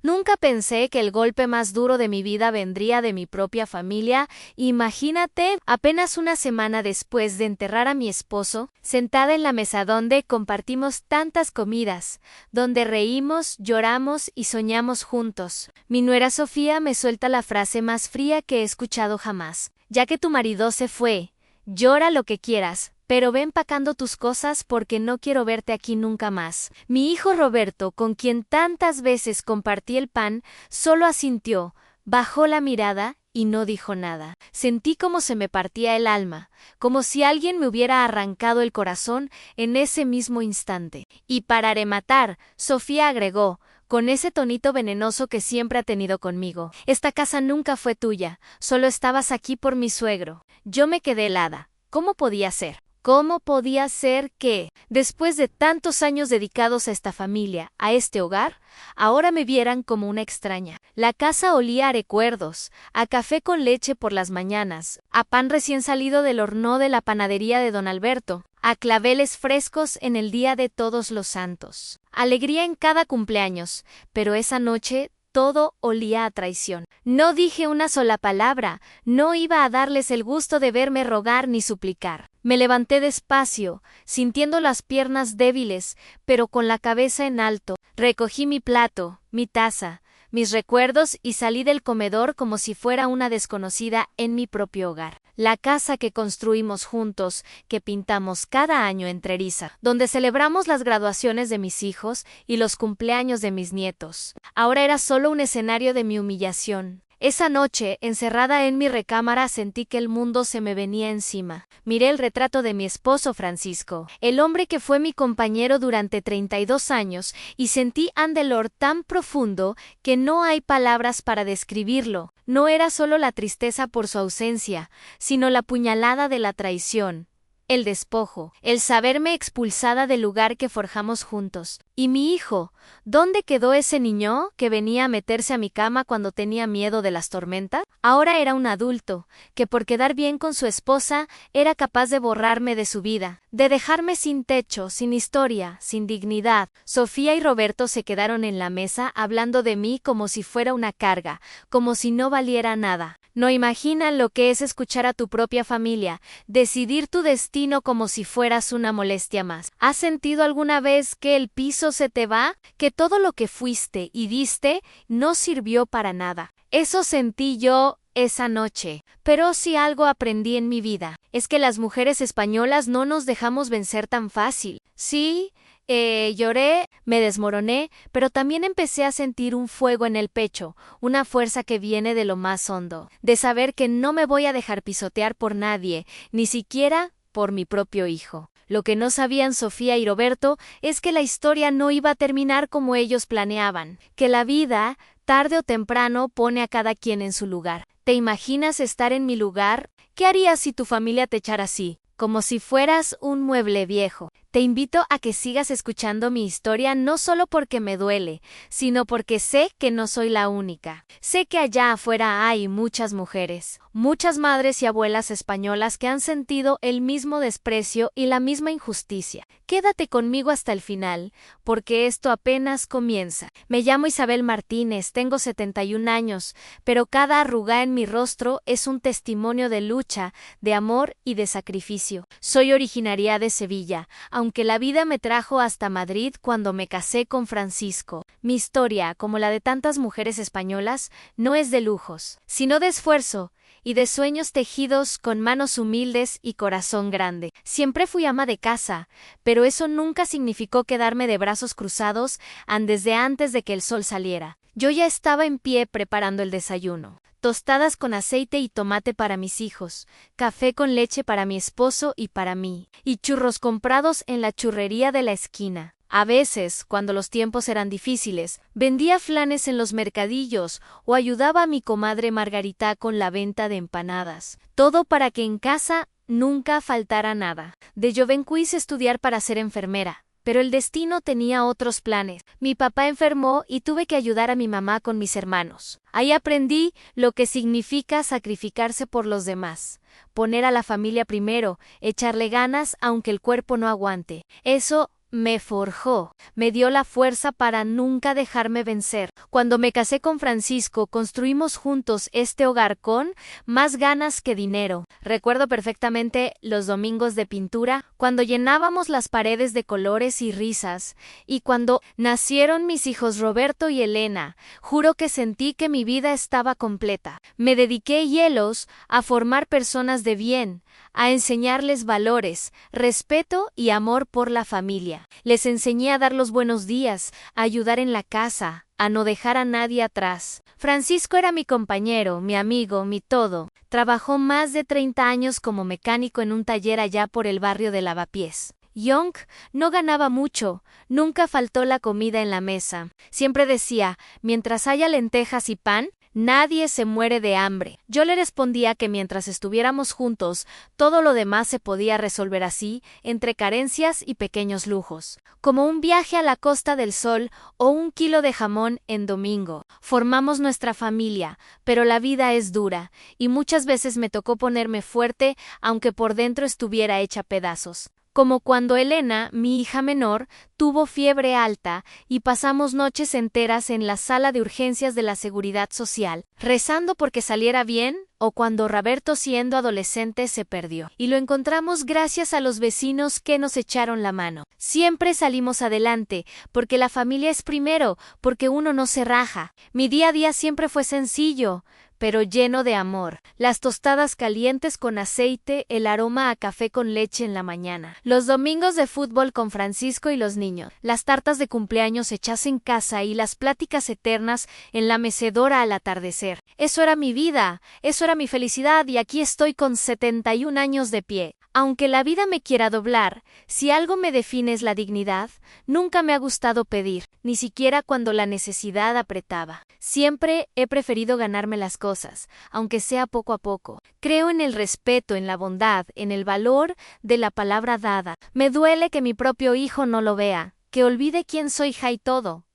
Nunca pensé que el golpe más duro de mi vida vendría de mi propia familia. Imagínate, apenas una semana después de enterrar a mi esposo, sentada en la mesa donde compartimos tantas comidas, donde reímos, lloramos y soñamos juntos. Mi nuera Sofía me suelta la frase más fría que he escuchado jamás. Ya que tu marido se fue, llora lo que quieras, pero ve empacando tus cosas porque no quiero verte aquí nunca más. Mi hijo Roberto, con quien tantas veces compartí el pan, solo asintió, bajó la mirada y no dijo nada. Sentí como se me partía el alma, como si alguien me hubiera arrancado el corazón en ese mismo instante. Y para rematar, Sofía agregó, con ese tonito venenoso que siempre ha tenido conmigo: esta casa nunca fue tuya, solo estabas aquí por mi suegro. Yo me quedé helada. ¿Cómo podía ser? ¿Cómo podía ser que, después de tantos años dedicados a esta familia, a este hogar, ahora me vieran como una extraña? La casa olía a recuerdos, a café con leche por las mañanas, a pan recién salido del horno de la panadería de don Alberto, a claveles frescos en el Día de Todos los Santos. Alegría en cada cumpleaños, pero esa noche todo olía a traición. No dije una sola palabra, no iba a darles el gusto de verme rogar ni suplicar. Me levanté despacio, sintiendo las piernas débiles, pero con la cabeza en alto. Recogí mi plato, mi taza, mis recuerdos y salí del comedor como si fuera una desconocida en mi propio hogar. La casa que construimos juntos, que pintamos cada año en Treriza, donde celebramos las graduaciones de mis hijos y los cumpleaños de mis nietos, ahora era solo un escenario de mi humillación. Esa noche, encerrada en mi recámara, sentí que el mundo se me venía encima. Miré el retrato de mi esposo Francisco, el hombre que fue mi compañero durante 32 años, y sentí un dolor tan profundo que no hay palabras para describirlo. No era solo la tristeza por su ausencia, sino la puñalada de la traición, el despojo, el saberme expulsada del lugar que forjamos juntos. ¿Y mi hijo? ¿Dónde quedó ese niño que venía a meterse a mi cama cuando tenía miedo de las tormentas? Ahora era un adulto, que por quedar bien con su esposa era capaz de borrarme de su vida, de dejarme sin techo, sin historia, sin dignidad. Sofía y Roberto se quedaron en la mesa hablando de mí como si fuera una carga, como si no valiera nada. No imaginan lo que es escuchar a tu propia familia, decidir tu destino como si fueras una molestia más. ¿Has sentido alguna vez que el piso se te va? ¿Que todo lo que fuiste y diste no sirvió para nada? Eso sentí yo esa noche. Pero si algo aprendí en mi vida, es que las mujeres españolas no nos dejamos vencer tan fácil. Sí, lloré, me desmoroné, pero también empecé a sentir un fuego en el pecho, una fuerza que viene de lo más hondo, de saber que no me voy a dejar pisotear por nadie, ni siquiera por mi propio hijo. Lo que no sabían Sofía y Roberto es que la historia no iba a terminar como ellos planeaban, que la vida, tarde o temprano, pone a cada quien en su lugar. ¿Te imaginas estar en mi lugar? ¿Qué harías si tu familia te echara así, como si fueras un mueble viejo? Te invito a que sigas escuchando mi historia, no solo porque me duele, sino porque sé que no soy la única. Sé que allá afuera hay muchas mujeres, muchas madres y abuelas españolas que han sentido el mismo desprecio y la misma injusticia. Quédate conmigo hasta el final, porque esto apenas comienza. Me llamo Isabel Martínez, tengo 71 años, pero cada arruga en mi rostro es un testimonio de lucha, de amor y de sacrificio. Soy originaria de Sevilla, aunque la vida me trajo hasta Madrid cuando me casé con Francisco. Mi historia, como la de tantas mujeres españolas, no es de lujos, sino de esfuerzo y de sueños tejidos con manos humildes y corazón grande. Siempre fui ama de casa, pero eso nunca significó quedarme de brazos cruzados desde antes de que el sol saliera. Yo ya estaba en pie preparando el desayuno. Tostadas con aceite y tomate para mis hijos, café con leche para mi esposo y para mí, y churros comprados en la churrería de la esquina. A veces, cuando los tiempos eran difíciles, vendía flanes en los mercadillos o ayudaba a mi comadre Margarita con la venta de empanadas. Todo para que en casa nunca faltara nada. De joven quise estudiar para ser enfermera, pero el destino tenía otros planes. Mi papá enfermó y tuve que ayudar a mi mamá con mis hermanos. Ahí aprendí lo que significa sacrificarse por los demás, poner a la familia primero, echarle ganas aunque el cuerpo no aguante. Eso me forjó, me dio la fuerza para nunca dejarme vencer. Cuando me casé con Francisco, construimos juntos este hogar con más ganas que dinero. Recuerdo perfectamente los domingos de pintura, cuando llenábamos las paredes de colores y risas, y cuando nacieron mis hijos Roberto y Elena, juro que sentí que mi vida estaba completa. Me dediqué hielos a formar personas de bien, a enseñarles valores, respeto y amor por la familia. Les enseñé a dar los buenos días, a ayudar en la casa, a no dejar a nadie atrás. Francisco era mi compañero, mi amigo, mi todo. Trabajó más de 30 años como mecánico en un taller allá por el barrio de Lavapiés. Young no ganaba mucho, nunca faltó la comida en la mesa. Siempre decía, mientras haya lentejas y pan, nadie se muere de hambre. Yo le respondía que mientras estuviéramos juntos, todo lo demás se podía resolver así, entre carencias y pequeños lujos, como un viaje a la Costa del Sol o un kilo de jamón en domingo. Formamos nuestra familia, pero la vida es dura, y muchas veces me tocó ponerme fuerte, aunque por dentro estuviera hecha pedazos. Como cuando Elena, mi hija menor, tuvo fiebre alta y pasamos noches enteras en la sala de urgencias de la Seguridad Social, rezando porque saliera bien, o cuando Roberto, siendo adolescente, se perdió. Y lo encontramos gracias a los vecinos que nos echaron la mano. Siempre salimos adelante, porque la familia es primero, porque uno no se raja. Mi día a día siempre fue sencillo, pero lleno de amor. Las tostadas calientes con aceite, el aroma a café con leche en la mañana. Los domingos de fútbol con Francisco y los niños. Las tartas de cumpleaños hechas en casa y las pláticas eternas en la mecedora al atardecer. Eso era mi vida, eso era mi felicidad, y aquí estoy con 71 años de pie. Aunque la vida me quiera doblar, si algo me define es la dignidad, nunca me ha gustado pedir, ni siquiera cuando la necesidad apretaba. Siempre he preferido ganarme las cosas, aunque sea poco a poco. Creo en el respeto, en la bondad, en el valor de la palabra dada. Me duele que mi propio hijo no lo vea, que olvide quién soy, hija y todo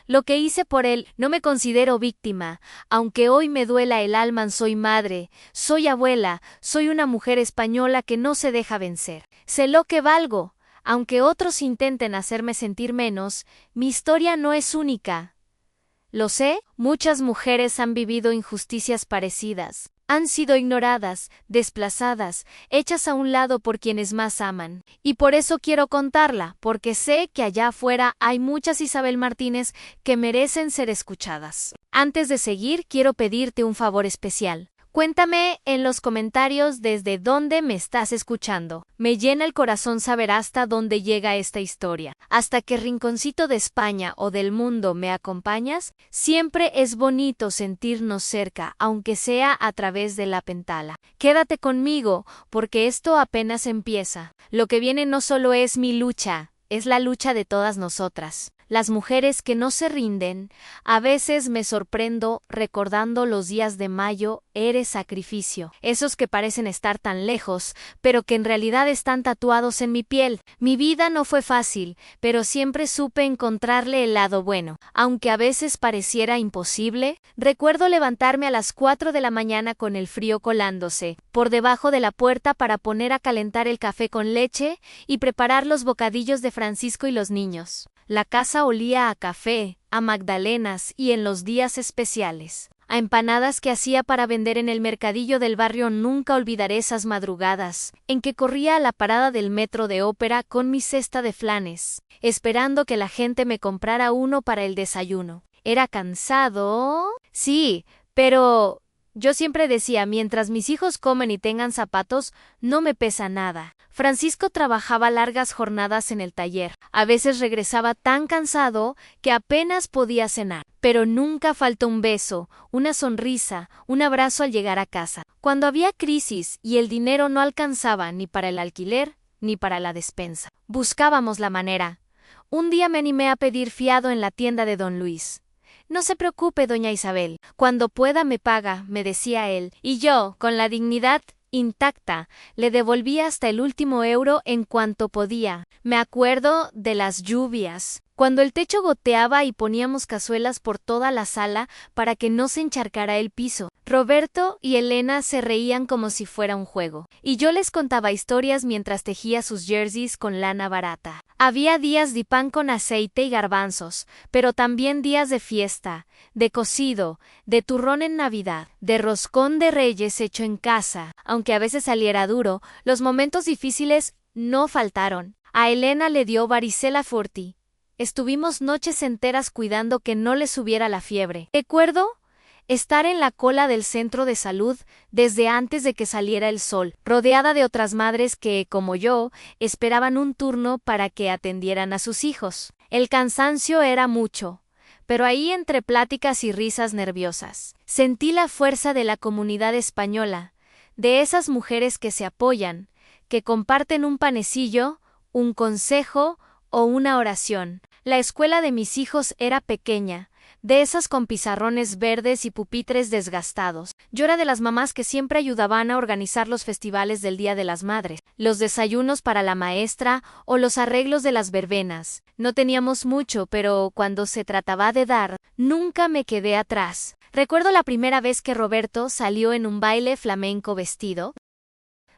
lo que hice por él. No me considero víctima, aunque hoy me duela el alma. Soy madre, soy abuela, soy una mujer española que no se deja vencer. Sé lo que valgo, aunque otros intenten hacerme sentir menos, mi historia no es única. Lo sé, muchas mujeres han vivido injusticias parecidas. Han sido ignoradas, desplazadas, hechas a un lado por quienes más aman. Y por eso quiero contarla, porque sé que allá afuera hay muchas Isabel Martínez que merecen ser escuchadas. Antes de seguir, quiero pedirte un favor especial. Cuéntame en los comentarios desde dónde me estás escuchando. Me llena el corazón saber hasta dónde llega esta historia. Hasta qué rinconcito de España o del mundo me acompañas. Siempre es bonito sentirnos cerca, aunque sea a través de la pantalla. Quédate conmigo, porque esto apenas empieza. Lo que viene no solo es mi lucha, es la lucha de todas nosotras. Las mujeres que no se rinden. A veces me sorprendo recordando los días de mayo, eres sacrificio. Esos que parecen estar tan lejos, pero que en realidad están tatuados en mi piel. Mi vida no fue fácil, pero siempre supe encontrarle el lado bueno. Aunque a veces pareciera imposible, recuerdo levantarme a las 4 de la mañana con el frío colándose por debajo de la puerta para poner a calentar el café con leche y preparar los bocadillos de Francisco y los niños. La casa olía a café, a magdalenas y en los días especiales, a empanadas que hacía para vender en el mercadillo del barrio. Nunca olvidaré esas madrugadas, en que corría a la parada del metro de Ópera con mi cesta de flanes, esperando que la gente me comprara uno para el desayuno. ¿Era cansado? Sí, pero yo siempre decía, mientras mis hijos comen y tengan zapatos, no me pesa nada. Francisco trabajaba largas jornadas en el taller. A veces regresaba tan cansado que apenas podía cenar. Pero nunca faltó un beso, una sonrisa, un abrazo al llegar a casa. Cuando había crisis y el dinero no alcanzaba ni para el alquiler ni para la despensa, buscábamos la manera. Un día me animé a pedir fiado en la tienda de don Luis. No se preocupe, doña Isabel, cuando pueda me paga, me decía él, y yo, con la dignidad intacta, le devolvía hasta el último euro en cuanto podía. Me acuerdo de las lluvias, cuando el techo goteaba y poníamos cazuelas por toda la sala para que no se encharcara el piso, Roberto y Elena se reían como si fuera un juego, y yo les contaba historias mientras tejía sus jerseys con lana barata. Había días de pan con aceite y garbanzos, pero también días de fiesta, de cocido, de turrón en Navidad, de roscón de reyes hecho en casa. Aunque a veces saliera duro, los momentos difíciles no faltaron. A Elena le dio varicela forti. Estuvimos noches enteras cuidando que no le subiera la fiebre. Recuerdo estar en la cola del centro de salud desde antes de que saliera el sol, rodeada de otras madres que, como yo, esperaban un turno para que atendieran a sus hijos. El cansancio era mucho, pero ahí entre pláticas y risas nerviosas, sentí la fuerza de la comunidad española, de esas mujeres que se apoyan, que comparten un panecillo, un consejo o una oración. La escuela de mis hijos era pequeña, de esas con pizarrones verdes y pupitres desgastados. Yo era de las mamás que siempre ayudaban a organizar los festivales del Día de las Madres, los desayunos para la maestra o los arreglos de las verbenas. No teníamos mucho, pero cuando se trataba de dar, nunca me quedé atrás. Recuerdo la primera vez que Roberto salió en un baile flamenco vestido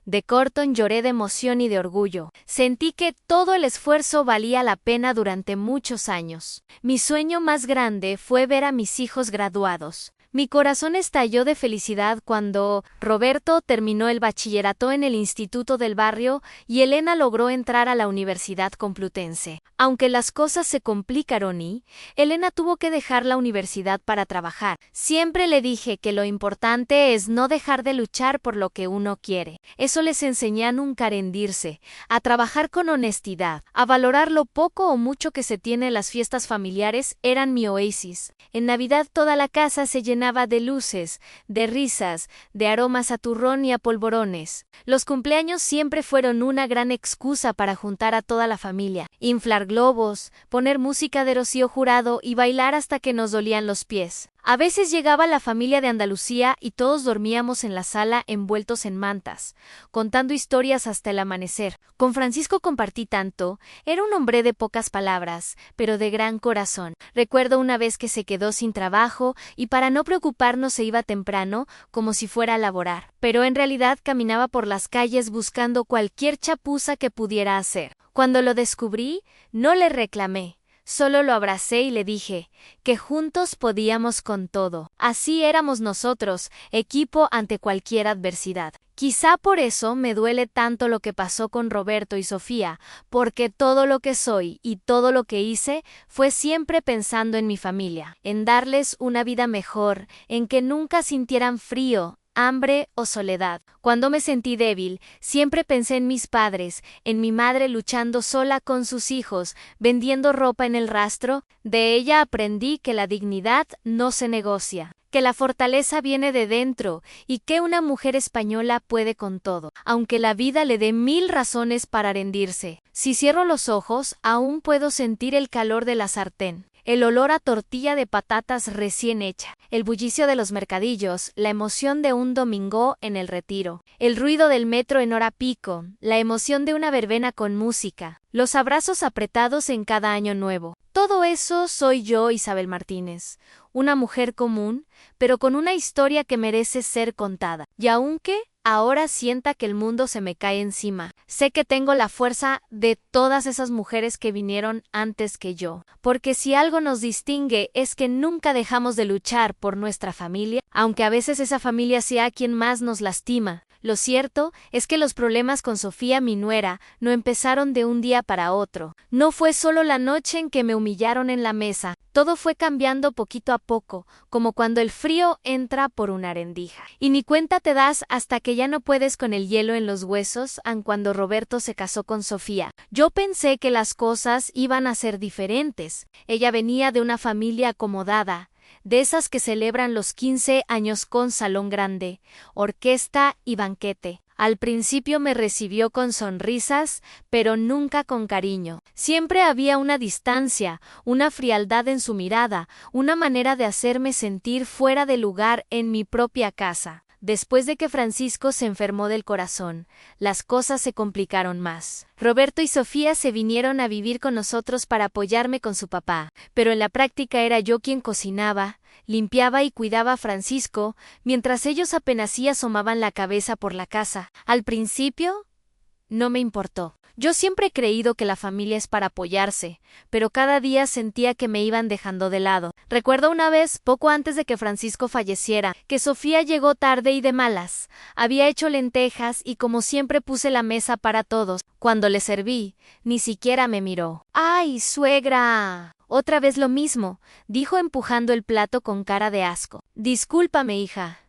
de Corton. Lloré de emoción y de orgullo. Sentí que todo el esfuerzo valía la pena durante muchos años. Mi sueño más grande fue ver a mis hijos graduados. Mi corazón estalló de felicidad cuando Roberto terminó el bachillerato en el instituto del barrio y Elena logró entrar a la Universidad Complutense. Aunque las cosas se complicaron y Elena tuvo que dejar la universidad para trabajar. Siempre le dije que lo importante es no dejar de luchar por lo que uno quiere. Eso les enseñé a nunca rendirse, a trabajar con honestidad, a valorar lo poco o mucho que se tiene. Las fiestas familiares eran mi oasis. En Navidad toda la casa se llenaba de luces, de risas, de aromas a turrón y a polvorones. Los cumpleaños siempre fueron una gran excusa para juntar a toda la familia, inflar globos, poner música de Rocío Jurado y bailar hasta que nos dolían los pies. A veces llegaba la familia de Andalucía y todos dormíamos en la sala envueltos en mantas, contando historias hasta el amanecer. Con Francisco compartí tanto, era un hombre de pocas palabras, pero de gran corazón. Recuerdo una vez que se quedó sin trabajo y para no preocuparnos se iba temprano, como si fuera a laborar, pero en realidad caminaba por las calles buscando cualquier chapuza que pudiera hacer. Cuando lo descubrí, no le reclamé. Solo lo abracé y le dije que juntos podíamos con todo. Así éramos nosotros, equipo ante cualquier adversidad. Quizá por eso me duele tanto lo que pasó con Roberto y Sofía, porque todo lo que soy y todo lo que hice fue siempre pensando en mi familia, en darles una vida mejor, en que nunca sintieran frío, hambre o soledad. Cuando me sentí débil, siempre pensé en mis padres, en mi madre luchando sola con sus hijos, vendiendo ropa en el rastro. De ella aprendí que la dignidad no se negocia, que la fortaleza viene de dentro y que una mujer española puede con todo, aunque la vida le dé 1000 razones para rendirse. Si cierro los ojos, aún puedo sentir el calor de la sartén, el olor a tortilla de patatas recién hecha, el bullicio de los mercadillos, la emoción de un domingo en el Retiro, el ruido del metro en hora pico, la emoción de una verbena con música, los abrazos apretados en cada año nuevo. Todo eso soy yo, Isabel Martínez, una mujer común, pero con una historia que merece ser contada. Y aunque ahora sienta que el mundo se me cae encima, sé que tengo la fuerza de todas esas mujeres que vinieron antes que yo, porque si algo nos distingue es que nunca dejamos de luchar por nuestra familia, aunque a veces esa familia sea quien más nos lastima. Lo cierto es que los problemas con Sofía, mi nuera, no empezaron de un día para otro. No fue solo la noche en que me humillaron en la mesa. Todo fue cambiando poquito a poco, como cuando el frío entra por una rendija. Y ni cuenta te das hasta que ya no puedes con el hielo en los huesos, aun cuando Roberto se casó con Sofía. Yo pensé que las cosas iban a ser diferentes. Ella venía de una familia acomodada, de esas que celebran los 15 años con salón grande, orquesta y banquete. Al principio me recibió con sonrisas, pero nunca con cariño. Siempre había una distancia, una frialdad en su mirada, una manera de hacerme sentir fuera de lugar en mi propia casa. Después de que Francisco se enfermó del corazón, las cosas se complicaron más. Roberto y Sofía se vinieron a vivir con nosotros para apoyarme con su papá, pero en la práctica era yo quien cocinaba, limpiaba y cuidaba a Francisco, mientras ellos apenas sí asomaban la cabeza por la casa. Al principio, no me importó. Yo siempre he creído que la familia es para apoyarse, pero cada día sentía que me iban dejando de lado. Recuerdo una vez, poco antes de que Francisco falleciera, que Sofía llegó tarde y de malas. Había hecho lentejas y como siempre puse la mesa para todos. Cuando le serví, ni siquiera me miró. ¡Ay, suegra! Otra vez lo mismo, dijo empujando el plato con cara de asco. Discúlpame, hija.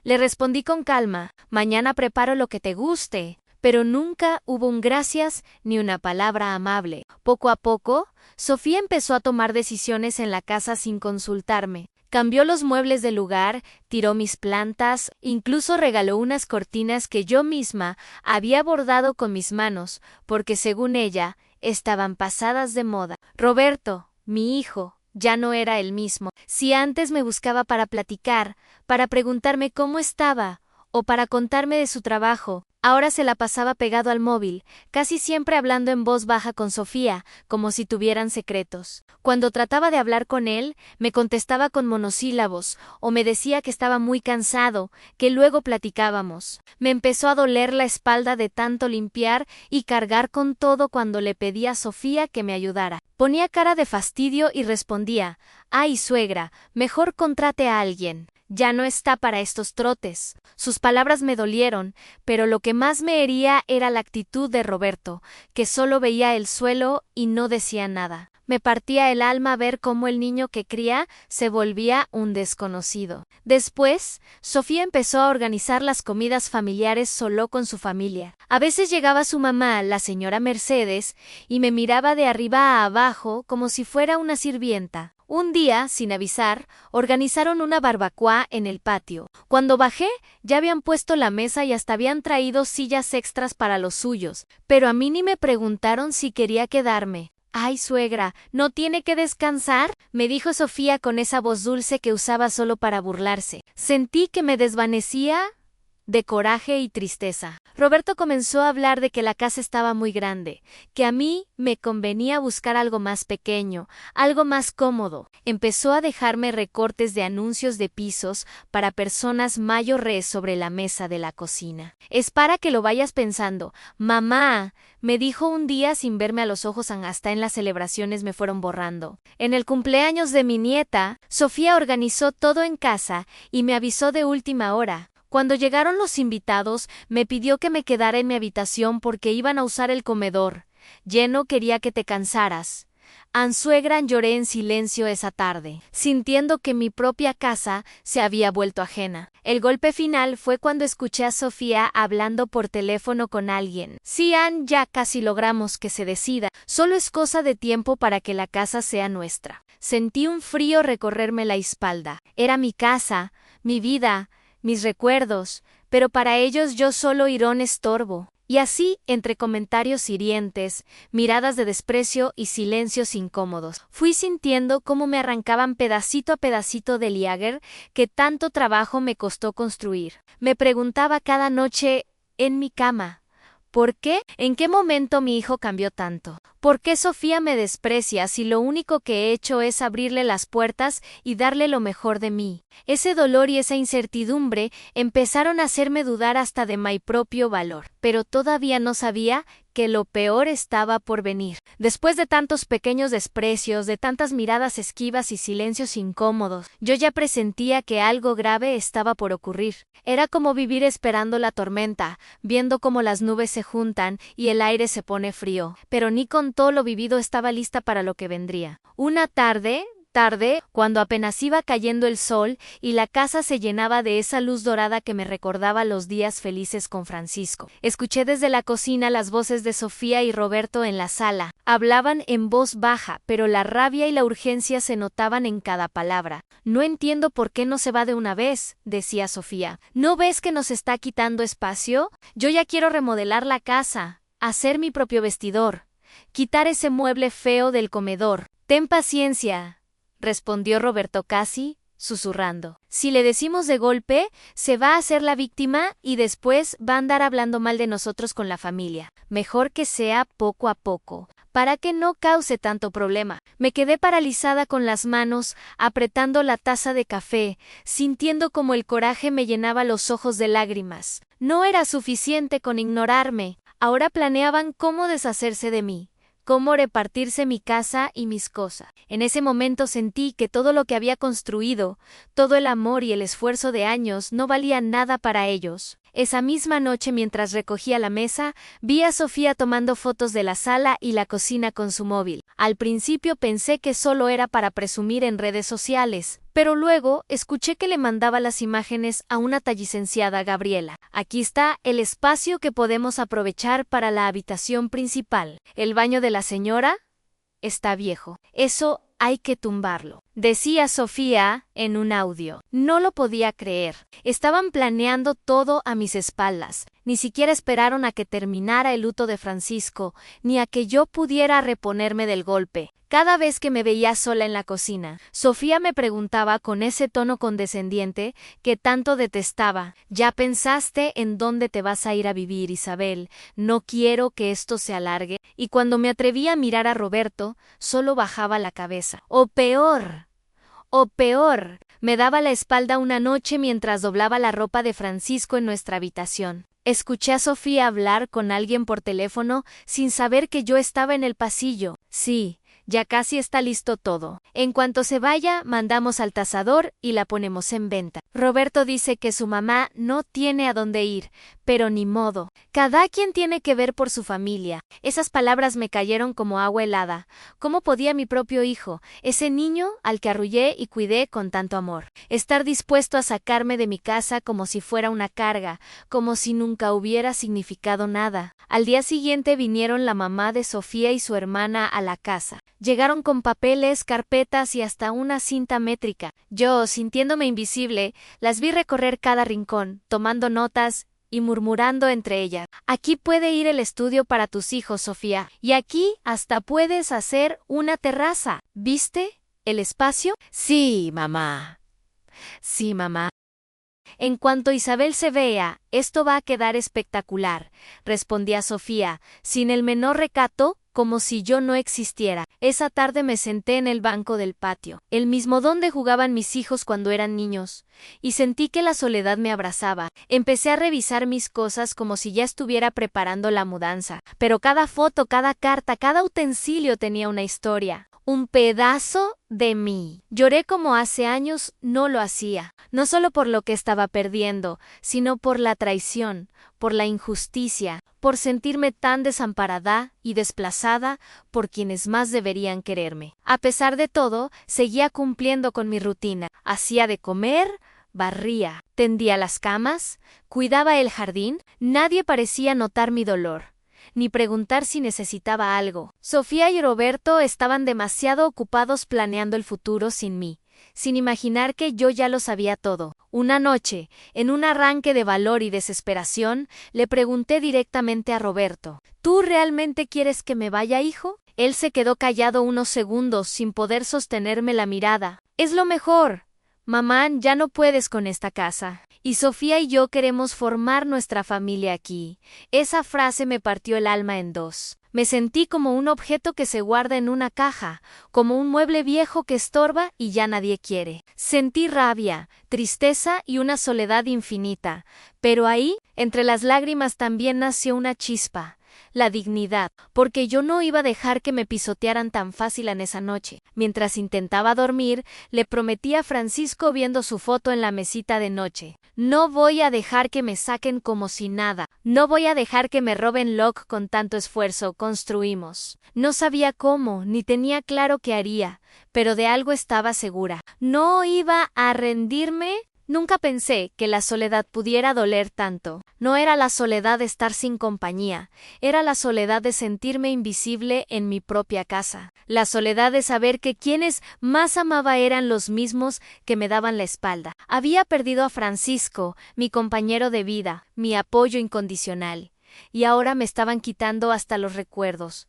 Le respondí con calma, mañana preparo lo que te guste. Pero nunca hubo un gracias ni una palabra amable. Poco a poco, Sofía empezó a tomar decisiones en la casa sin consultarme. Cambió los muebles del lugar, tiró mis plantas, incluso regaló unas cortinas que yo misma había bordado con mis manos, porque según ella, estaban pasadas de moda. Roberto, mi hijo, ya no era el mismo. Si antes me buscaba para platicar, para preguntarme cómo estaba, o para contarme de su trabajo, ahora se la pasaba pegado al móvil, casi siempre hablando en voz baja con Sofía, como si tuvieran secretos. Cuando trataba de hablar con él, me contestaba con monosílabos, o me decía que estaba muy cansado, que luego platicábamos. Me empezó a doler la espalda de tanto limpiar y cargar con todo cuando le pedí a Sofía que me ayudara. Ponía cara de fastidio y respondía, «Ay, suegra, mejor contrate a alguien». Ya no está para estos trotes. Sus palabras me dolieron, pero lo que más me hería era la actitud de Roberto, que solo veía el suelo y no decía nada. Me partía el alma ver cómo el niño que cría se volvía un desconocido. Después, Sofía empezó a organizar las comidas familiares solo con su familia. A veces llegaba su mamá, la señora Mercedes, y me miraba de arriba a abajo como si fuera una sirvienta. Un día, sin avisar, organizaron una barbacoa en el patio. Cuando bajé, ya habían puesto la mesa y hasta habían traído sillas extras para los suyos, pero a mí ni me preguntaron si quería quedarme. «Ay, suegra, ¿no tiene que descansar?», me dijo Sofía con esa voz dulce que usaba solo para burlarse. Sentí que me desvanecía de coraje y tristeza. Roberto comenzó a hablar de que la casa estaba muy grande, que a mí me convenía buscar algo más pequeño, algo más cómodo. Empezó a dejarme recortes de anuncios de pisos para personas mayores sobre la mesa de la cocina. «Es para que lo vayas pensando. Mamá», me dijo un día sin verme a los ojos, hasta en las celebraciones me fueron borrando. En el cumpleaños de mi nieta, Sofía organizó todo en casa y me avisó de última hora. Cuando llegaron los invitados, me pidió que me quedara en mi habitación porque iban a usar el comedor. «Lleno quería que te cansaras». Suegra, lloré en silencio esa tarde, sintiendo que mi propia casa se había vuelto ajena. El golpe final fue cuando escuché a Sofía hablando por teléfono con alguien. «Sí, Ann, ya casi logramos que se decida. Solo es cosa de tiempo para que la casa sea nuestra». Sentí un frío recorrerme la espalda. Era mi casa, mi vida, mis recuerdos, pero para ellos yo solo irón estorbo. Y así, entre comentarios hirientes, miradas de desprecio y silencios incómodos, fui sintiendo cómo me arrancaban pedacito a pedacito del Liager que tanto trabajo me costó construir. Me preguntaba cada noche en mi cama, ¿por qué? ¿En qué momento mi hijo cambió tanto? ¿Por qué Sofía me desprecia si lo único que he hecho es abrirle las puertas y darle lo mejor de mí? Ese dolor y esa incertidumbre empezaron a hacerme dudar hasta de mi propio valor, pero todavía no sabía que lo peor estaba por venir. Después de tantos pequeños desprecios, de tantas miradas esquivas y silencios incómodos, yo ya presentía que algo grave estaba por ocurrir. Era como vivir esperando la tormenta, viendo cómo las nubes se juntan y el aire se pone frío, pero ni con todo lo vivido estaba lista para lo que vendría. Una tarde, cuando apenas iba cayendo el sol y la casa se llenaba de esa luz dorada que me recordaba los días felices con Francisco, escuché desde la cocina las voces de Sofía y Roberto en la sala. Hablaban en voz baja, pero la rabia y la urgencia se notaban en cada palabra. «No entiendo por qué no se va de una vez», decía Sofía. «¿No ves que nos está quitando espacio? Yo ya quiero remodelar la casa, hacer mi propio vestidor, quitar ese mueble feo del comedor». «Ten paciencia», respondió Roberto casi susurrando. Si le decimos de golpe, se va a hacer la víctima y después va a andar hablando mal de nosotros con la familia. Mejor que sea poco a poco, para que no cause tanto problema. Me quedé paralizada con las manos, apretando la taza de café, sintiendo como el coraje me llenaba los ojos de lágrimas. No era suficiente con ignorarme, ahora planeaban cómo deshacerse de mí. Cómo repartirse mi casa y mis cosas. En ese momento sentí que todo lo que había construido, todo el amor y el esfuerzo de años no valía nada para ellos. Esa misma noche, mientras recogía la mesa, vi a Sofía tomando fotos de la sala y la cocina con su móvil. Al principio pensé que solo era para presumir en redes sociales, pero luego escuché que le mandaba las imágenes a una tallicenciada Gabriela. Aquí está el espacio que podemos aprovechar para la habitación principal. El baño de la señora está viejo. Eso hay que tumbarlo, decía Sofía en un audio. No lo podía creer. Estaban planeando todo a mis espaldas. Ni siquiera esperaron a que terminara el luto de Francisco, ni a que yo pudiera reponerme del golpe. Cada vez que me veía sola en la cocina, Sofía me preguntaba con ese tono condescendiente que tanto detestaba: ¿ya pensaste en dónde te vas a ir a vivir, Isabel? No quiero que esto se alargue. Y cuando me atreví a mirar a Roberto, solo bajaba la cabeza. O peor, me daba la espalda una noche mientras doblaba la ropa de Francisco en nuestra habitación. Escuché a Sofía hablar con alguien por teléfono sin saber que yo estaba en el pasillo. Sí. Ya casi está listo todo. En cuanto se vaya, mandamos al tasador y la ponemos en venta. Roberto dice que su mamá no tiene a dónde ir, pero ni modo. Cada quien tiene que ver por su familia. Esas palabras me cayeron como agua helada. ¿Cómo podía mi propio hijo, ese niño al que arrullé y cuidé con tanto amor, estar dispuesto a sacarme de mi casa como si fuera una carga, como si nunca hubiera significado nada? Al día siguiente vinieron la mamá de Sofía y su hermana a la casa. Llegaron con papeles, carpetas y hasta una cinta métrica. Yo, sintiéndome invisible, las vi recorrer cada rincón, tomando notas y murmurando entre ellas: aquí puede ir el estudio para tus hijos, Sofía, y aquí hasta puedes hacer una terraza. ¿Viste el espacio? Sí, mamá. Sí, mamá. En cuanto Isabel se vea, esto va a quedar espectacular, respondía Sofía, sin el menor recato, como si yo no existiera. Esa tarde me senté en el banco del patio, el mismo donde jugaban mis hijos cuando eran niños, y sentí que la soledad me abrazaba. Empecé a revisar mis cosas como si ya estuviera preparando la mudanza, pero cada foto, cada carta, cada utensilio tenía una historia. Un pedazo de mí. Lloré como hace años no lo hacía, no solo por lo que estaba perdiendo, sino por la traición, por la injusticia, por sentirme tan desamparada y desplazada por quienes más deberían quererme. A pesar de todo, seguía cumpliendo con mi rutina. Hacía de comer, barría, tendía las camas, cuidaba el jardín. Nadie parecía notar mi dolor, ni preguntar si necesitaba algo. Sofía y Roberto estaban demasiado ocupados planeando el futuro sin mí, sin imaginar que yo ya lo sabía todo. Una noche, en un arranque de valor y desesperación, le pregunté directamente a Roberto: ¿tú realmente quieres que me vaya, hijo? Él se quedó callado unos segundos sin poder sostenerme la mirada. Es lo mejor. Mamá, ya no puedes con esta casa. Y Sofía y yo queremos formar nuestra familia aquí. Esa frase me partió el alma en dos. Me sentí como un objeto que se guarda en una caja, como un mueble viejo que estorba y ya nadie quiere. Sentí rabia, tristeza y una soledad infinita. Pero ahí, entre las lágrimas, también nació una chispa. La dignidad, porque yo no iba a dejar que me pisotearan tan fácil en esa noche. Mientras intentaba dormir, le prometí a Francisco viendo su foto en la mesita de noche: no voy a dejar que me saquen como si nada, no voy a dejar que me roben lo que con tanto esfuerzo construimos. No sabía cómo, ni tenía claro qué haría, pero de algo estaba segura: no iba a rendirme. Nunca pensé que la soledad pudiera doler tanto. No era la soledad de estar sin compañía, era la soledad de sentirme invisible en mi propia casa. La soledad de saber que quienes más amaba eran los mismos que me daban la espalda. Había perdido a Francisco, mi compañero de vida, mi apoyo incondicional, y ahora me estaban quitando hasta los recuerdos.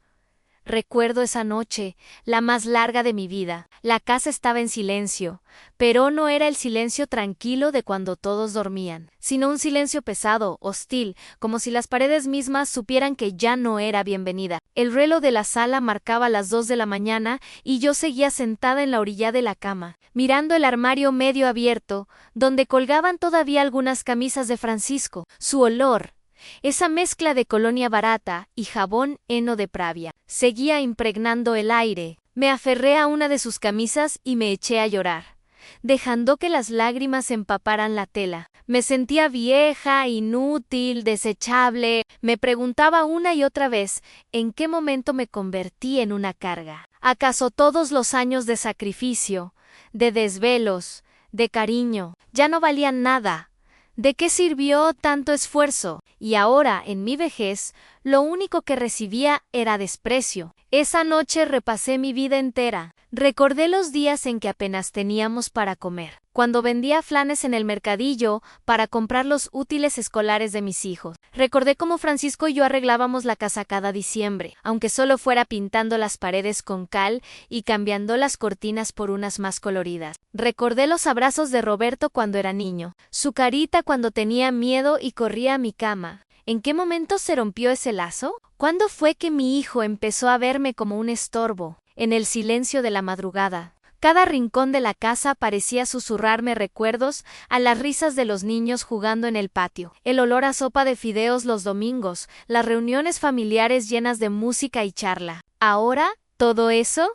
Recuerdo esa noche, la más larga de mi vida. La casa estaba en silencio, pero no era el silencio tranquilo de cuando todos dormían, sino un silencio pesado, hostil, como si las paredes mismas supieran que ya no era bienvenida. El reloj de la sala marcaba las 2 de la mañana y yo seguía sentada en la orilla de la cama, mirando el armario medio abierto, donde colgaban todavía algunas camisas de Francisco. Su olor, esa mezcla de colonia barata y jabón heno de Pravia, seguía impregnando el aire. Me aferré a una de sus camisas y me eché a llorar, dejando que las lágrimas empaparan la tela. Me sentía vieja, inútil, desechable. Me preguntaba una y otra vez, ¿en qué momento me convertí en una carga? ¿Acaso todos los años de sacrificio, de desvelos, de cariño, ya no valían nada? ¿De qué sirvió tanto esfuerzo? Y ahora, en mi vejez, lo único que recibía era desprecio. Esa noche repasé mi vida entera. Recordé los días en que apenas teníamos para comer, cuando vendía flanes en el mercadillo para comprar los útiles escolares de mis hijos. Recordé cómo Francisco y yo arreglábamos la casa cada diciembre, aunque solo fuera pintando las paredes con cal y cambiando las cortinas por unas más coloridas. Recordé los abrazos de Roberto cuando era niño, su carita cuando tenía miedo y corría a mi cama. ¿En qué momento se rompió ese lazo? ¿Cuándo fue que mi hijo empezó a verme como un estorbo? En el silencio de la madrugada. Cada rincón de la casa parecía susurrarme recuerdos a las risas de los niños jugando en el patio, el olor a sopa de fideos los domingos, las reuniones familiares llenas de música y charla. Ahora, todo eso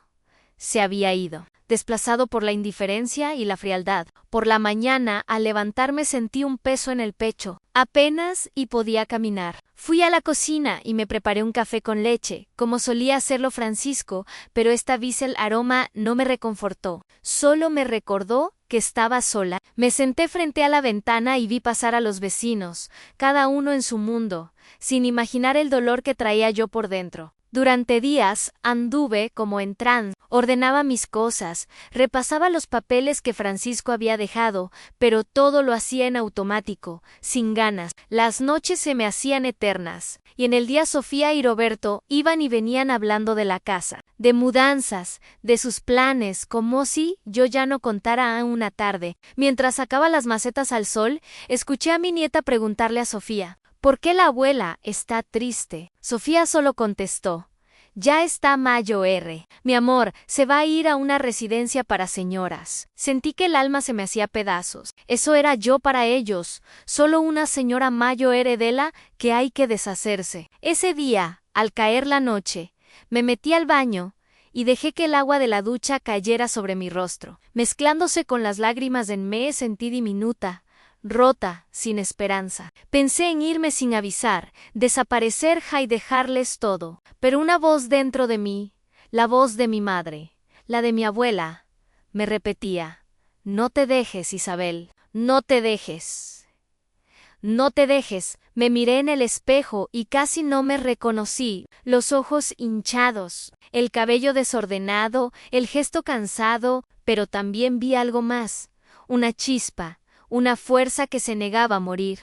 se había ido, desplazado por la indiferencia y la frialdad. Por la mañana, al levantarme sentí un peso en el pecho, apenas y podía caminar. Fui a la cocina y me preparé un café con leche, como solía hacerlo Francisco, pero esta vez el aroma no me reconfortó, solo me recordó que estaba sola. Me senté frente a la ventana y vi pasar a los vecinos, cada uno en su mundo, sin imaginar el dolor que traía yo por dentro. Durante días anduve como en trance, ordenaba mis cosas, repasaba los papeles que Francisco había dejado, pero todo lo hacía en automático, sin ganas. Las noches se me hacían eternas, y en el día Sofía y Roberto iban y venían hablando de la casa, de mudanzas, de sus planes, como si yo ya no contara a una tarde. Mientras sacaba las macetas al sol, escuché a mi nieta preguntarle a Sofía, ¿por qué la abuela está triste? Sofía solo contestó, ya está Mayo R. Mi amor, se va a ir a una residencia para señoras. Sentí que el alma se me hacía pedazos. Eso era yo para ellos, solo una señora Mayo heredela que hay que deshacerse. Ese día, al caer la noche, me metí al baño y dejé que el agua de la ducha cayera sobre mi rostro. Mezclándose con las lágrimas me sentí diminuta, rota, sin esperanza. Pensé en irme sin avisar, desaparecer y dejarles todo. Pero una voz dentro de mí, la voz de mi madre, la de mi abuela, me repetía, no te dejes, Isabel, no te dejes. No te dejes. Me miré en el espejo y casi no me reconocí, los ojos hinchados, el cabello desordenado, el gesto cansado, pero también vi algo más, una chispa, una fuerza que se negaba a morir.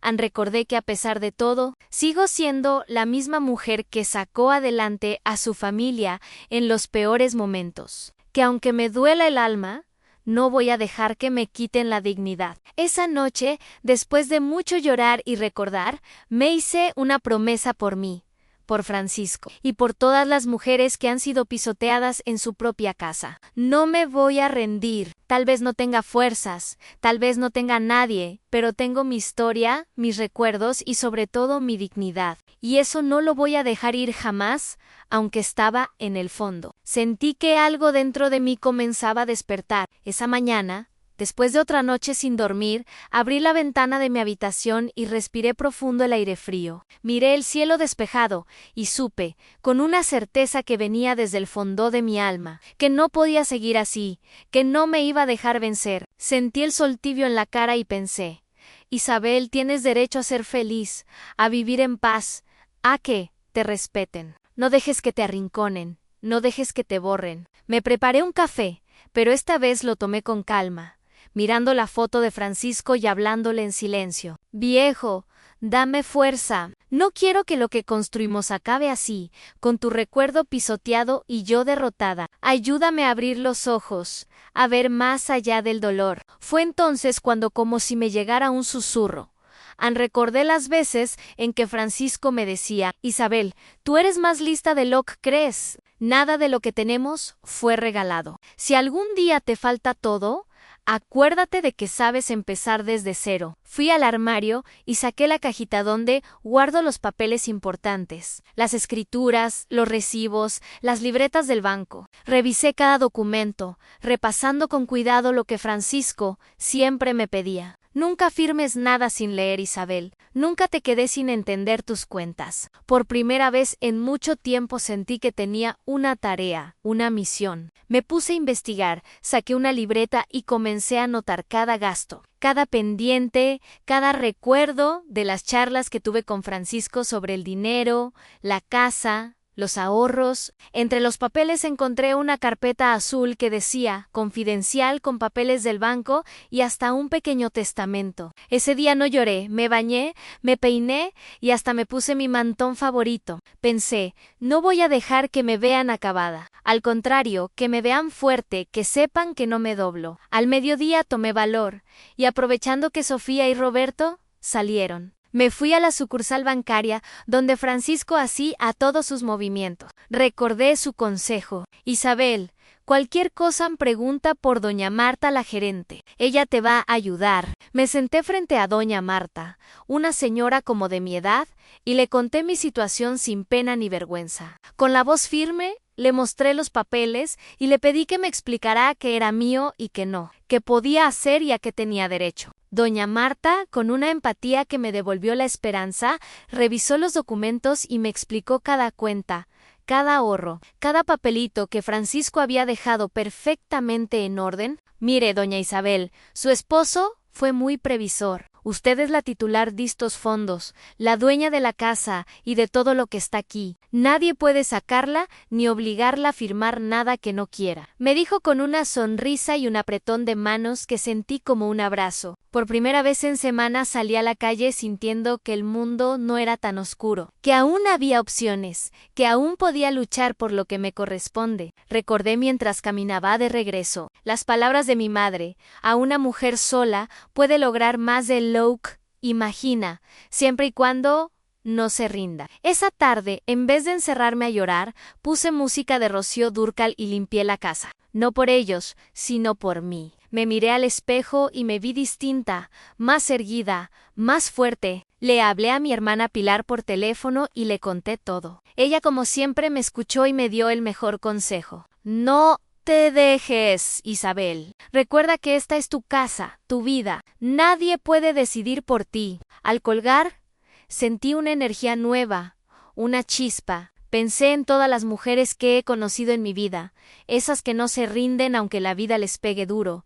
Recordé que a pesar de todo, sigo siendo la misma mujer que sacó adelante a su familia en los peores momentos, que aunque me duela el alma, no voy a dejar que me quiten la dignidad. Esa noche, después de mucho llorar y recordar, me hice una promesa por mí, por Francisco, y por todas las mujeres que han sido pisoteadas en su propia casa. No me voy a rendir. Tal vez no tenga fuerzas, tal vez no tenga nadie, pero tengo mi historia, mis recuerdos y sobre todo mi dignidad. Y eso no lo voy a dejar ir jamás, aunque estaba en el fondo. Sentí que algo dentro de mí comenzaba a despertar. Esa mañana, después de otra noche sin dormir, abrí la ventana de mi habitación y respiré profundo el aire frío. Miré el cielo despejado y supe, con una certeza que venía desde el fondo de mi alma, que no podía seguir así, que no me iba a dejar vencer. Sentí el sol tibio en la cara y pensé, Isabel, tienes derecho a ser feliz, a vivir en paz, a que te respeten. No dejes que te arrinconen, no dejes que te borren. Me preparé un café, pero esta vez lo tomé con calma, mirando la foto de Francisco y hablándole en silencio. Viejo, Dame fuerza. No quiero que lo que construimos acabe así, con tu recuerdo pisoteado y yo derrotada. Ayúdame a abrir los ojos, a ver más allá del dolor. Fue entonces cuando como si me llegara un susurro. Recordé las veces en que Francisco me decía, Isabel, tú eres más lista de lo que crees. Nada de lo que tenemos fue regalado. Si algún día te falta todo, acuérdate de que sabes empezar desde cero. Fui al armario y saqué la cajita donde guardo los papeles importantes, las escrituras, los recibos, las libretas del banco. Revisé cada documento, repasando con cuidado lo que Francisco siempre me pedía. Nunca firmes nada sin leer, Isabel. Nunca te quedé sin entender tus cuentas. Por primera vez en mucho tiempo sentí que tenía una tarea, una misión. Me puse a investigar, saqué una libreta y comencé a anotar cada gasto, cada pendiente, cada recuerdo de las charlas que tuve con Francisco sobre el dinero, la casa, los ahorros. Entre los papeles encontré una carpeta azul que decía confidencial con papeles del banco y hasta un pequeño testamento. Ese día no lloré, me bañé, me peiné y hasta me puse mi mantón favorito. Pensé, no voy a dejar que me vean acabada. Al contrario, que me vean fuerte, que sepan que no me doblo. Al mediodía tomé valor y aprovechando que Sofía y Roberto salieron, me fui a la sucursal bancaria donde Francisco hacía a todos sus movimientos. Recordé su consejo. Isabel, cualquier cosa pregunta por doña Marta la gerente. Ella te va a ayudar. Me senté frente a doña Marta, una señora como de mi edad, y le conté mi situación sin pena ni vergüenza. Con la voz firme, le mostré los papeles y le pedí que me explicara qué era mío y qué no, qué podía hacer y a qué tenía derecho. Doña Marta, con una empatía que me devolvió la esperanza, revisó los documentos y me explicó cada cuenta, cada ahorro, cada papelito que Francisco había dejado perfectamente en orden. Mire, doña Isabel, su esposo fue muy previsor. Usted es la titular de estos fondos, la dueña de la casa y de todo lo que está aquí. Nadie puede sacarla ni obligarla a firmar nada que no quiera. Me dijo con una sonrisa y un apretón de manos que sentí como un abrazo. Por primera vez en semanas salí a la calle sintiendo que el mundo no era tan oscuro, que aún había opciones, que aún podía luchar por lo que me corresponde. Recordé mientras caminaba de regreso las palabras de mi madre: a una mujer sola puede lograr más de lo que imagina, siempre y cuando no se rinda. Esa tarde, en vez de encerrarme a llorar, puse música de Rocío Dúrcal y limpié la casa. No por ellos, sino por mí. Me miré al espejo y me vi distinta, más erguida, más fuerte. Le hablé a mi hermana Pilar por teléfono y le conté todo. Ella, como siempre, me escuchó y me dio el mejor consejo. No te dejes, Isabel. Recuerda que esta es tu casa, tu vida. Nadie puede decidir por ti. Al colgar, sentí una energía nueva, una chispa. Pensé en todas las mujeres que he conocido en mi vida, esas que no se rinden aunque la vida les pegue duro.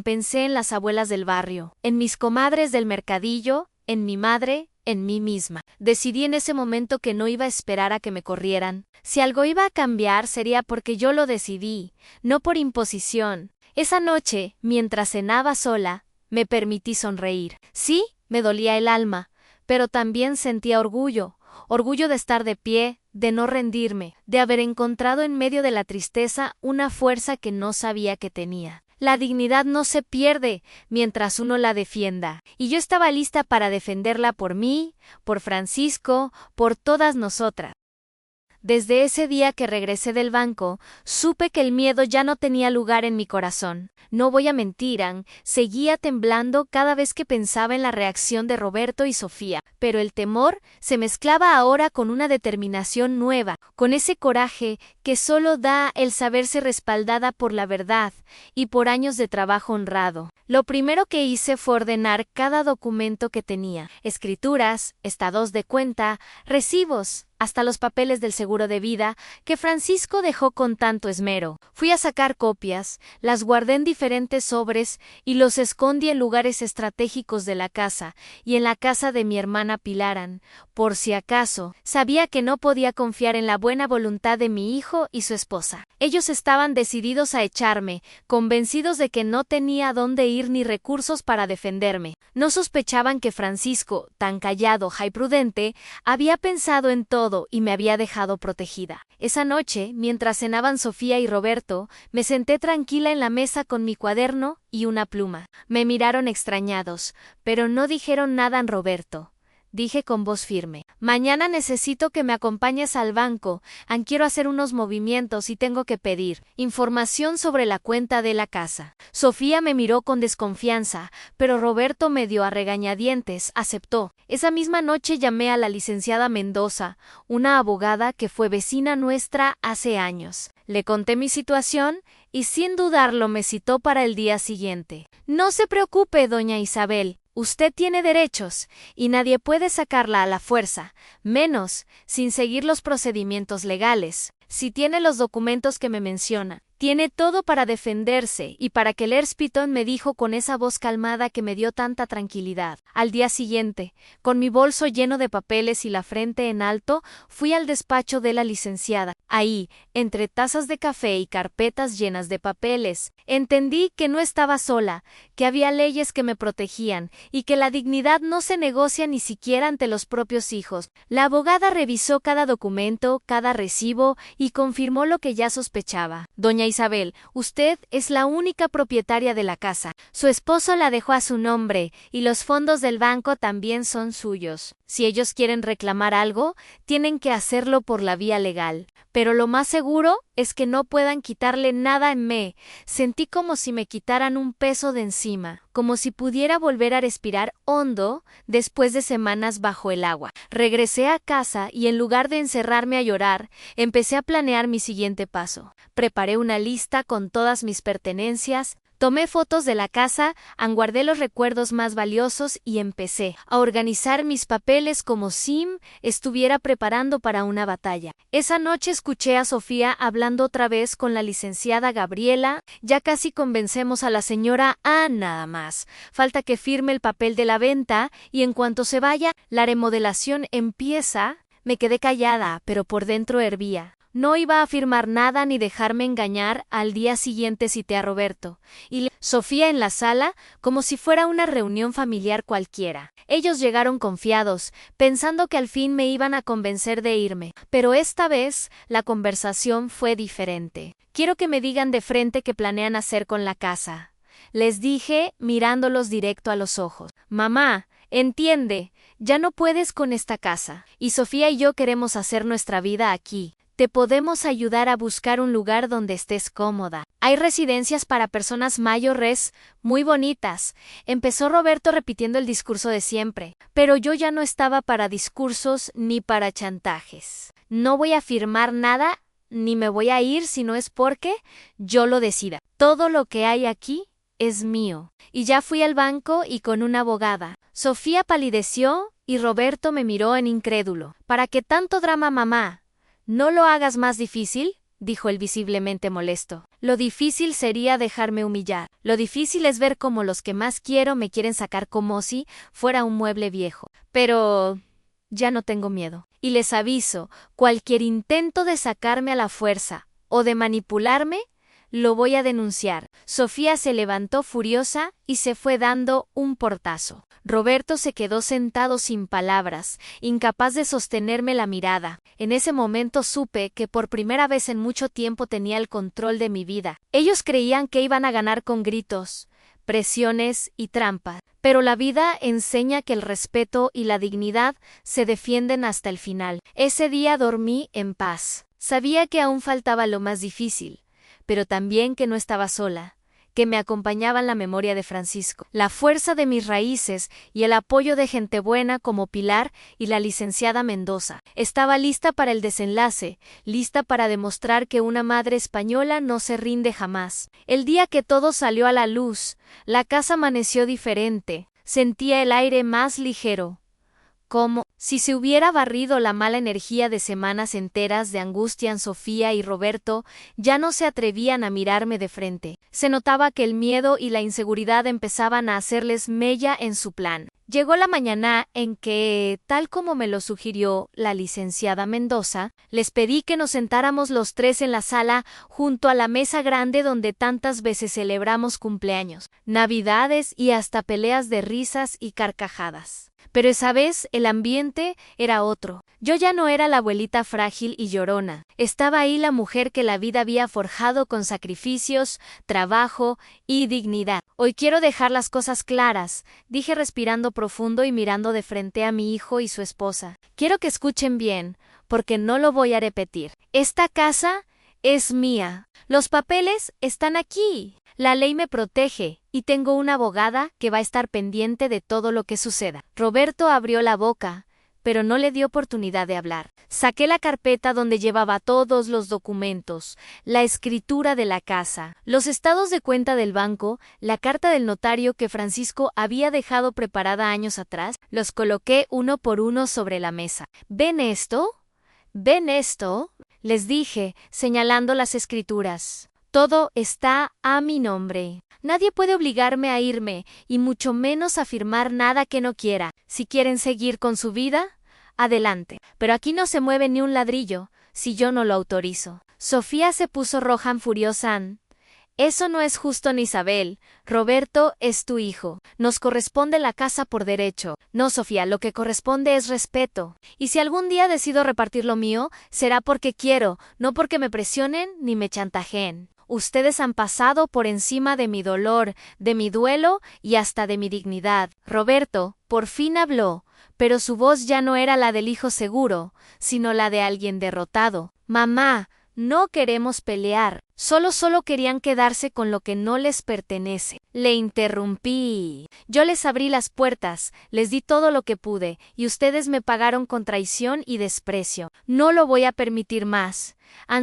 Pensé en las abuelas del barrio, en mis comadres del mercadillo, en mi madre, en mí misma. Decidí en ese momento que no iba a esperar a que me corrieran. Si algo iba a cambiar sería porque yo lo decidí, no por imposición. Esa noche, mientras cenaba sola, me permití sonreír. Sí, me dolía el alma, pero también sentía orgullo de estar de pie, de no rendirme, de haber encontrado en medio de la tristeza una fuerza que no sabía que tenía. La dignidad no se pierde mientras uno la defienda, y yo estaba lista para defenderla por mí, por Francisco, por todas nosotras. Desde ese día que regresé del banco, supe que el miedo ya no tenía lugar en mi corazón. No voy a mentir, seguía temblando cada vez que pensaba en la reacción de Roberto y Sofía, pero el temor se mezclaba ahora con una determinación nueva, con ese coraje que solo da el saberse respaldada por la verdad y por años de trabajo honrado. Lo primero que hice fue ordenar cada documento que tenía: escrituras, estados de cuenta, recibos, hasta los papeles del seguro de vida que Francisco dejó con tanto esmero. Fui a sacar copias, las guardé en diferentes sobres y los escondí en lugares estratégicos de la casa y en la casa de mi hermana Pilaran, por si acaso. Sabía que no podía confiar en la buena voluntad de mi hijo y su esposa. Ellos estaban decididos a echarme, convencidos de que no tenía a dónde ir ni recursos para defenderme. No sospechaban que Francisco, tan callado y prudente, había pensado en todo y me había dejado protegida. Esa noche, mientras cenaban Sofía y Roberto, me senté tranquila en la mesa con mi cuaderno y una pluma. Me miraron extrañados, pero no dijeron nada a Roberto. Dije con voz firme: mañana necesito que me acompañes al banco, quiero hacer unos movimientos y tengo que pedir información sobre la cuenta de la casa. Sofía me miró con desconfianza, pero Roberto, medio a regañadientes, aceptó. Esa misma noche llamé a la licenciada Mendoza, una abogada que fue vecina nuestra hace años. Le conté mi situación y sin dudarlo me citó para el día siguiente. No se preocupe, doña Isabel. Usted tiene derechos, y nadie puede sacarla a la fuerza, menos sin seguir los procedimientos legales. Si tiene los documentos que me menciona, tiene todo para defenderse y para que Lers Piton, me dijo con esa voz calmada que me dio tanta tranquilidad. Al día siguiente, con mi bolso lleno de papeles y la frente en alto, fui al despacho de la licenciada. Ahí, entre tazas de café y carpetas llenas de papeles, entendí que no estaba sola, que había leyes que me protegían y que la dignidad no se negocia ni siquiera ante los propios hijos. La abogada revisó cada documento, cada recibo y confirmó lo que ya sospechaba. Doña Isabel, usted es la única propietaria de la casa. Su esposo la dejó a su nombre y los fondos del banco también son suyos. Si ellos quieren reclamar algo, tienen que hacerlo por la vía legal. Pero lo más seguro es que no puedan quitarle nada en mí. Sentí como si me quitaran un peso de encima, como si pudiera volver a respirar hondo después de semanas bajo el agua. Regresé a casa y en lugar de encerrarme a llorar, empecé a planear mi siguiente paso. Preparé una lista con todas mis pertenencias, tomé fotos de la casa, guardé los recuerdos más valiosos y empecé a organizar mis papeles como si estuviera preparando para una batalla. Esa noche escuché a Sofía hablando otra vez con la licenciada Gabriela. Ya casi convencemos a la señora A, nada más. Falta que firme el papel de la venta y en cuanto se vaya, la remodelación empieza. Me quedé callada, pero por dentro hervía. No iba a firmar nada ni dejarme engañar. Al día siguiente cité a Roberto y Sofía en la sala como si fuera una reunión familiar cualquiera. Ellos llegaron confiados, pensando que al fin me iban a convencer de irme, pero esta vez la conversación fue diferente. Quiero que me digan de frente qué planean hacer con la casa, les dije mirándolos directo a los ojos. Mamá, entiende, ya no puedes con esta casa, y Sofía y yo queremos hacer nuestra vida aquí. Te podemos ayudar a buscar un lugar donde estés cómoda. Hay residencias para personas mayores muy bonitas. Empezó Roberto repitiendo el discurso de siempre, pero yo ya no estaba para discursos ni para chantajes. No voy a firmar nada, ni me voy a ir si no es porque yo lo decida. Todo lo que hay aquí es mío. Y ya fui al banco y con una abogada. Sofía palideció y Roberto me miró en incrédulo. ¿Para qué tanto drama, mamá? No lo hagas más difícil, dijo él visiblemente molesto. Lo difícil sería dejarme humillar. Lo difícil es ver cómo los que más quiero me quieren sacar como si fuera un mueble viejo. Pero ya no tengo miedo. Y les aviso, cualquier intento de sacarme a la fuerza o de manipularme, lo voy a denunciar. Sofía se levantó furiosa y se fue dando un portazo. Roberto se quedó sentado sin palabras, incapaz de sostenerme la mirada. En ese momento supe que por primera vez en mucho tiempo tenía el control de mi vida. Ellos creían que iban a ganar con gritos, presiones y trampas, pero la vida enseña que el respeto y la dignidad se defienden hasta el final. Ese día dormí en paz. Sabía que aún faltaba lo más difícil, pero también que no estaba sola, que me acompañaban la memoria de Francisco, la fuerza de mis raíces y el apoyo de gente buena como Pilar y la licenciada Mendoza. Estaba lista para el desenlace, lista para demostrar que una madre española no se rinde jamás. El día que todo salió a la luz, la casa amaneció diferente, sentía el aire más ligero, como Si se hubiera barrido la mala energía de semanas enteras de angustia en Sofía y Roberto, ya no se atrevían a mirarme de frente. Se notaba que el miedo y la inseguridad empezaban a hacerles mella en su plan. Llegó la mañana en que, tal como me lo sugirió la licenciada Mendoza, les pedí que nos sentáramos los tres en la sala junto a la mesa grande donde tantas veces celebramos cumpleaños, navidades y hasta peleas de risas y carcajadas. Pero esa vez el ambiente era otro. Yo ya no era la abuelita frágil y llorona. Estaba ahí la mujer que la vida había forjado con sacrificios, trabajo y dignidad. Hoy quiero dejar las cosas claras, dije respirando profundo y mirando de frente a mi hijo y su esposa. Quiero que escuchen bien, porque no lo voy a repetir. Esta casa es mía. Los papeles están aquí. La ley me protege, y tengo una abogada que va a estar pendiente de todo lo que suceda. Roberto abrió la boca, pero no le dio oportunidad de hablar. Saqué la carpeta donde llevaba todos los documentos, la escritura de la casa, los estados de cuenta del banco, la carta del notario que Francisco había dejado preparada años atrás, los coloqué uno por uno sobre la mesa. ¿Ven esto? ¿Ven esto? Les dije, señalando las escrituras. Todo está a mi nombre. Nadie puede obligarme a irme, y mucho menos a firmar nada que no quiera. Si quieren seguir con su vida, adelante. Pero aquí no se mueve ni un ladrillo, si yo no lo autorizo. Sofía se puso roja furiosa. Eso no es justo, Isabel. Roberto es tu hijo. Nos corresponde la casa por derecho. No, Sofía, lo que corresponde es respeto. Y si algún día decido repartir lo mío, será porque quiero, no porque me presionen ni me chantajeen. Ustedes han pasado por encima de mi dolor, de mi duelo y hasta de mi dignidad. Roberto, por fin habló, pero su voz ya no era la del hijo seguro, sino la de alguien derrotado. Mamá, no queremos pelear. Solo querían quedarse con lo que no les pertenece. Le interrumpí. Yo les abrí las puertas, les di todo lo que pude, y ustedes me pagaron con traición y desprecio. No lo voy a permitir más.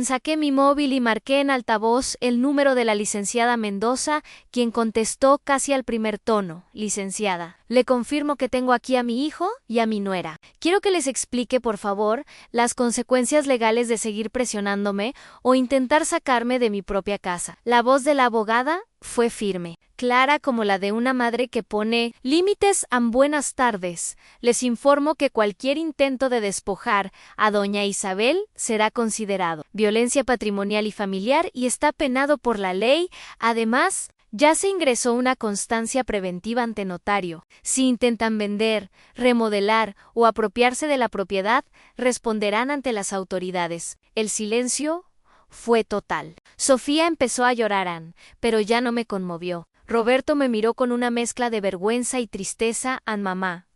Saqué mi móvil y marqué en altavoz el número de la licenciada Mendoza, quien contestó casi al primer tono. Licenciada, le confirmo que tengo aquí a mi hijo y a mi nuera. Quiero que les explique, por favor, las consecuencias legales de seguir presionándome o intentar sacarme de mi propia casa. La voz de la abogada fue firme, clara como la de una madre que pone límites a buenas tardes. Les informo que cualquier intento de despojar a doña Isabel será considerado violencia patrimonial y familiar y está penado por la ley. Además, ya se ingresó una constancia preventiva ante notario. Si intentan vender, remodelar o apropiarse de la propiedad, responderán ante las autoridades. El silencio fue total. Sofía empezó a llorar, pero ya no me conmovió. Roberto me miró con una mezcla de vergüenza y tristeza. Mamá,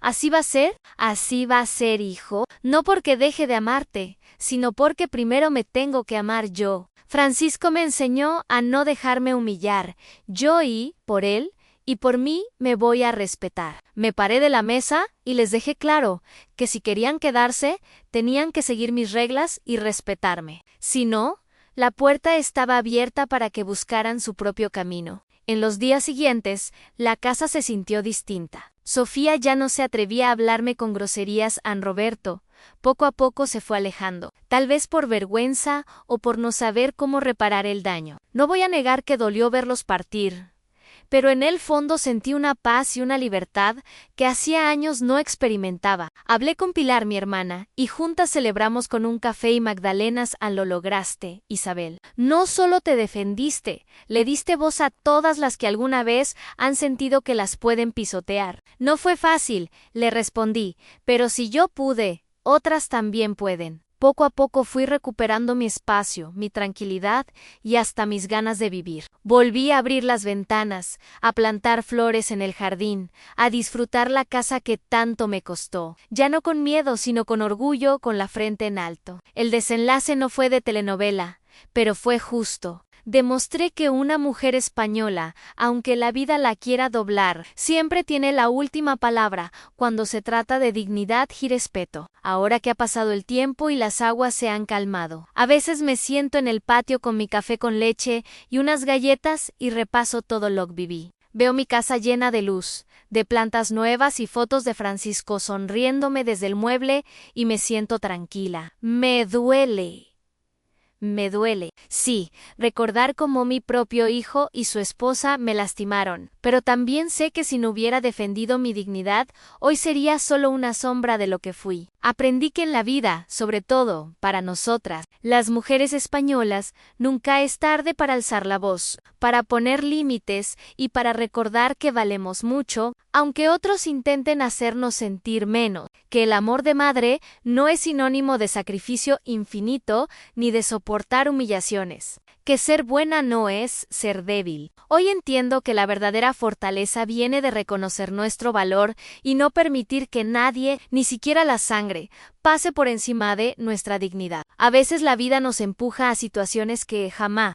¿así va a ser? Así va a ser, hijo. No porque deje de amarte, sino porque primero me tengo que amar yo. Francisco me enseñó a no dejarme humillar. Yo y, por él, y por mí me voy a respetar. Me paré de la mesa y les dejé claro que si querían quedarse, tenían que seguir mis reglas y respetarme. Si no, la puerta estaba abierta para que buscaran su propio camino. En los días siguientes, la casa se sintió distinta. Sofía ya no se atrevía a hablarme con groserías. Roberto, poco a poco se fue alejando, tal vez por vergüenza o por no saber cómo reparar el daño. No voy a negar que dolió verlos partir, pero en el fondo sentí una paz y una libertad que hacía años no experimentaba. Hablé con Pilar, mi hermana, y juntas celebramos con un café y magdalenas. Lo lograste, Isabel. No solo te defendiste, le diste voz a todas las que alguna vez han sentido que las pueden pisotear. No fue fácil, le respondí, pero si yo pude, otras también pueden. Poco a poco fui recuperando mi espacio, mi tranquilidad y hasta mis ganas de vivir. Volví a abrir las ventanas, a plantar flores en el jardín, a disfrutar la casa que tanto me costó. Ya no con miedo, sino con orgullo, con la frente en alto. El desenlace no fue de telenovela, pero fue justo. Demostré que una mujer española, aunque la vida la quiera doblar, siempre tiene la última palabra cuando se trata de dignidad y respeto. Ahora que ha pasado el tiempo y las aguas se han calmado, a veces me siento en el patio con mi café con leche y unas galletas y repaso todo lo que viví. Veo mi casa llena de luz, de plantas nuevas y fotos de Francisco sonriéndome desde el mueble y me siento tranquila. Me duele. Me duele, sí, recordar cómo mi propio hijo y su esposa me lastimaron, pero también sé que si no hubiera defendido mi dignidad, hoy sería solo una sombra de lo que fui. Aprendí que en la vida, sobre todo, para nosotras, las mujeres españolas, nunca es tarde para alzar la voz, para poner límites y para recordar que valemos mucho, aunque otros intenten hacernos sentir menos, que el amor de madre no es sinónimo de sacrificio infinito ni de soportar humillaciones, que ser buena no es ser débil. Hoy entiendo que la verdadera fortaleza viene de reconocer nuestro valor y no permitir que nadie, ni siquiera la sangre, pase por encima de nuestra dignidad. A veces la vida nos empuja a situaciones que jamás